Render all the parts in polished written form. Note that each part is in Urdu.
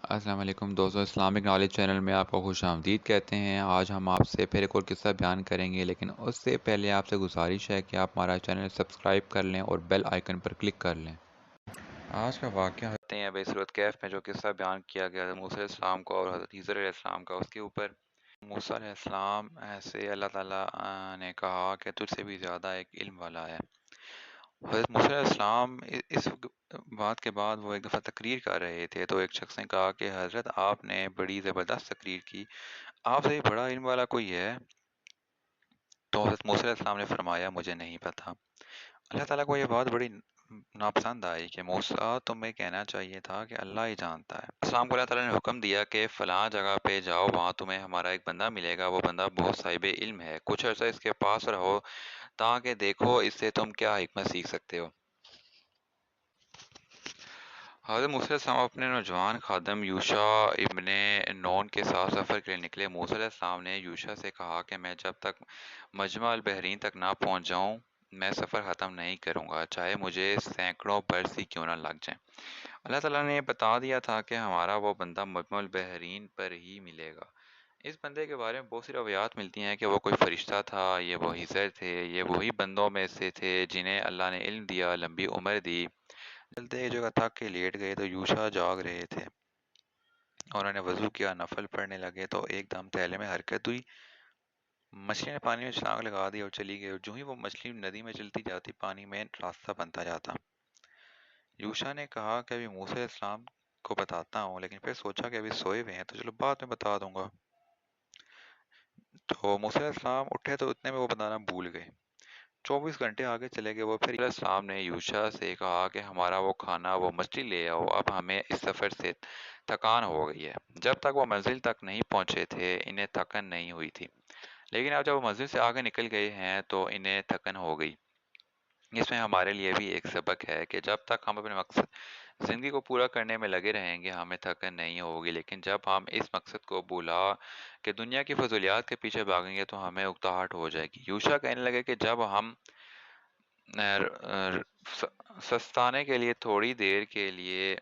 السلام علیکم دوستو، اسلامک نالج چینل میں آپ کو خوش آمدید کہتے ہیں۔ آج ہم آپ سے پھر ایک اور قصہ بیان کریں گے، لیکن اس سے پہلے آپ سے گزارش ہے کہ آپ ہمارا چینل سبسکرائب کر لیں اور بیل آئیکن پر کلک کر لیں۔ آج کا واقعہ ہوتے ہیں ابی صورت کیف میں جو قصہ بیان کیا گیا حضرت موسیٰ علیہ السلام کو اور حضرت خضر علیہ السلام کا، اس کے اوپر موسیٰ علیہ السلام سے اللہ تعالیٰ نے کہا کہ تجھ سے بھی زیادہ ایک علم والا ہے۔ حضرت موسیٰ علیہ السلام اس بات کے بعد وہ ایک دفعہ تقریر کر رہے تھے تو ایک شخص نے کہا کہ حضرت آپ نے بڑی زبردست تقریر کی، آپ سے بڑا علم والا کوئی ہے؟ تو حضرت موسیٰ علیہ السلام نے فرمایا مجھے نہیں پتا۔ اللہ تعالیٰ کو یہ بات بڑی ناپسند آئی کہ موسیٰ تمہیں کہنا چاہیے تھا کہ اللہ ہی جانتا ہے۔ السلام کو اللہ تعالیٰ نے حکم دیا کہ فلاں جگہ پہ جاؤ، وہاں تمہیں ہمارا ایک بندہ ملے گا، وہ بندہ بہت صاحب علم ہے، کچھ عرصہ اس کے پاس رہو تاکہ دیکھو اس سے تم کیا حکمت سیکھ سکتے ہو۔ حضرت موسیٰ علیہ السلام اپنے نوجوان خادم یوشع ابن نون کے ساتھ سفر کے لیے نکلے۔ موسیٰ علیہ السلام نے یوشع سے کہا کہ میں جب تک مجمع البحرین تک نہ پہنچ جاؤں میں سفر ختم نہیں کروں گا، چاہے مجھے سینکڑوں برس ہی کیوں نہ لگ جائیں۔ اللہ تعالیٰ نے بتا دیا تھا کہ ہمارا وہ بندہ مجمع البحرین پر ہی ملے گا۔ اس بندے کے بارے میں بہت سی روایات ملتی ہیں کہ وہ کوئی فرشتہ تھا، یہ وہی خضر تھے، یہ وہی بندوں میں سے تھے جنہیں اللہ نے علم دیا، لمبی عمر دی۔ چلتے ایک جگہ تھک کے لیٹ گئے تو یوشع جاگ رہے تھے اور انہوں نے وضو کیا، نفل پڑھنے لگے تو ایک دم تھیلے میں حرکت ہوئی، مچھلی نے پانی میں چھلانگ لگا دی اور چلی گئی، اور جو ہی وہ مچھلی ندی میں چلتی جاتی پانی میں راستہ بنتا جاتا۔ یوشع نے کہا کہ ابھی موسیٰ علیہ السلام کو بتاتا ہوں، لیکن پھر سوچا کہ ابھی سوئے ہوئے ہیں تو چلو بعد میں بتا دوں گا۔ تو موسیٰ علیہ السلام اٹھے تو اتنے میں وہ بتانا بھول گئے۔ 24 گھنٹے آگے چلے گئے، وہ پھر علیہ السلام نے یوشع سے کہا کہ ہمارا وہ کھانا وہ مچھلی لے آؤ، اب ہمیں اس سفر سے تھکان ہو گئی ہے۔ جب تک وہ منزل تک نہیں پہنچے تھے انہیں تھکن نہیں ہوئی تھی، لیکن اب جب وہ منزل سے آگے نکل گئے ہیں تو انہیں تھکن ہو گئی۔ اس میں ہمارے لیے بھی ایک سبق ہے کہ جب تک ہم اپنے مقصد زندگی کو پورا کرنے میں لگے رہیں گے ہمیں تھکن نہیں ہوگی، لیکن جب ہم اس مقصد کو بھلا کہ دنیا کی فضولیات کے پیچھے بھاگیں گے تو ہمیں اکتاہٹ ہو جائے گی۔ یوشع کہنے لگے کہ جب ہم سستانے کے لیے تھوڑی دیر کے لیے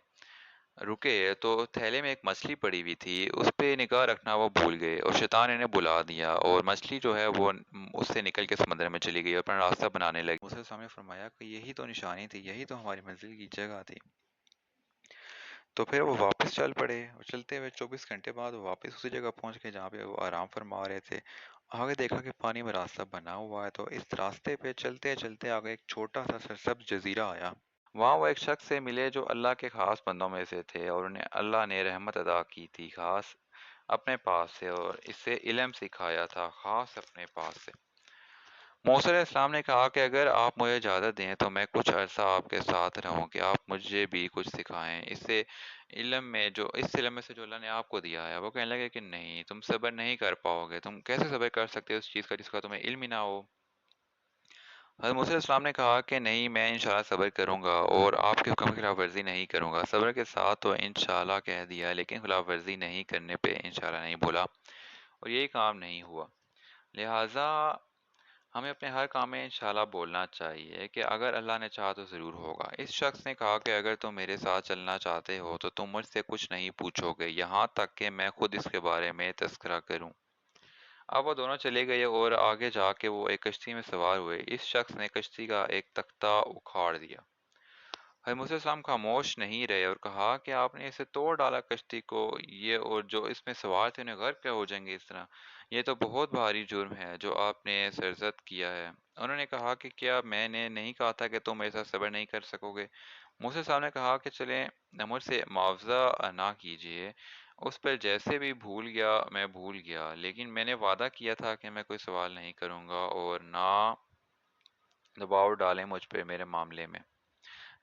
رکے تو تھیلے میں ایک مچھلی پڑی ہوئی تھی، اس پہ نگاہ رکھنا وہ بھول گئے اور شیطان انہیں بلا دیا اور مچھلی جو ہے وہ اس سے نکل کے سمندر میں چلی گئی اور اپنا راستہ بنانے لگی۔ موسیٰ السلام نے فرمایا کہ یہی تو نشانی تھی، یہی تو ہماری منزل کی جگہ تھی۔ تو پھر وہ واپس چل پڑے اور چلتے ہوئے 24 گھنٹے بعد وہ واپس اسی جگہ پہنچ گئے جہاں پہ وہ آرام فرما رہے تھے۔ آگے دیکھا کہ پانی میں راستہ بنا ہوا ہے تو اس راستے پہ چلتے چلتے آگے ایک چھوٹا سا سرسبز جزیرہ آیا۔ وہاں وہ ایک شخص سے ملے جو اللہ کے خاص بندوں میں سے تھے اور انہیں اللہ نے رحمت عطا کی تھی، خاص اپنے پاس سے، اور اس سے علم سکھایا تھا خاص اپنے پاس سے۔ موسیٰ علیہ السلام نے کہا کہ اگر آپ مجھے اجازت دیں تو میں کچھ عرصہ آپ کے ساتھ رہوں کہ آپ مجھے بھی کچھ سکھائیں اس علم میں سے جو اللہ نے آپ کو دیا ہے۔ وہ کہنے لگے کہ نہیں، تم صبر نہیں کر پاؤ گے، تم کیسے صبر کر سکتے ہو اس چیز کا جس کا تمہیں علم ہی نہ ہو۔ حضرت موسیٰ علیہ السلام نے کہا کہ نہیں، میں انشاءاللہ صبر کروں گا اور آپ کے حکم کی خلاف ورزی نہیں کروں گا۔ صبر کے ساتھ تو انشاءاللہ کہہ دیا، لیکن خلاف ورزی نہیں کرنے پہ انشاءاللہ نہیں بولا، اور یہی کام نہیں ہوا۔ لہٰذا ہمیں اپنے ہر کام میں انشاءاللہ بولنا چاہیے کہ اگر اللہ نے چاہا تو ضرور ہوگا۔ اس شخص نے کہا کہ اگر تم میرے ساتھ چلنا چاہتے ہو تو تم مجھ سے کچھ نہیں پوچھو گے، یہاں تک کہ میں خود اس کے بارے میں تذکرہ کروں۔ اب وہ دونوں چلے گئے اور آگے جا کے وہ ایک کشتی میں سوار ہوئے۔ اس شخص نے کشتی کا ایک تختہ اکھاڑ دیا۔ حضرت موسیٰ علیہ السلام خاموش نہیں رہے اور کہا کہ آپ نے اسے توڑ ڈالا کشتی کو، یہ اور جو اس میں سوار تھے انہیں غرق کیا ہو جائیں گے اس طرح؟ یہ تو بہت بھاری جرم ہے جو آپ نے سرزد کیا ہے۔ انہوں نے کہا کہ کیا میں نے نہیں کہا تھا کہ تم میرے ساتھ صبر نہیں کر سکو گے؟ موسیٰ صاحب نے کہا کہ چلیں، مجھ سے معاوضہ نہ کیجیے، اس پر جیسے بھی بھول گیا میں بھول گیا، لیکن میں نے وعدہ کیا تھا کہ میں کوئی سوال نہیں کروں گا اور نہ دباؤ ڈالیں مجھ پہ میرے معاملے میں،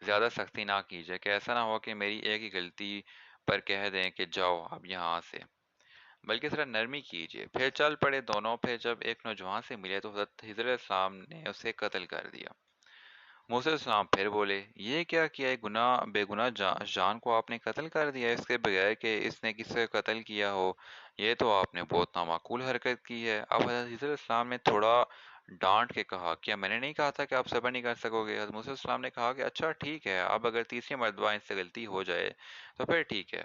زیادہ سختی نہ کیجیے کہ ایسا نہ ہو کہ میری ایک ہی غلطی پر کہہ دیں کہ جاؤ اب یہاں سے، بلکہ ذرا نرمی کیجیے۔ پھر چل پڑے دونوں۔ پھر جب ایک نوجوان سے ملے تو حضرت خضر علیہ السلام نے اسے قتل کر دیا۔ موسیٰ علیہ السلام پھر بولے، یہ کیا کیا ہے؟ بے گناہ جان کو آپ نے قتل کر دیا اس کے بغیر کہ اس نے کسی کو قتل کیا ہو، یہ تو آپ نے بہت نامعقول حرکت کی ہے۔ اب حضرت خضر علیہ السلام نے تھوڑا ڈانٹ کے کہا، کیا میں نے نہیں کہا تھا کہ آپ صبر نہیں کر سکو گے؟ حضرت موسیٰ علیہ السلام نے کہا کہ اچھا ٹھیک ہے، اب اگر تیسری مرتبہ ان سے غلطی ہو جائے تو پھر ٹھیک ہے،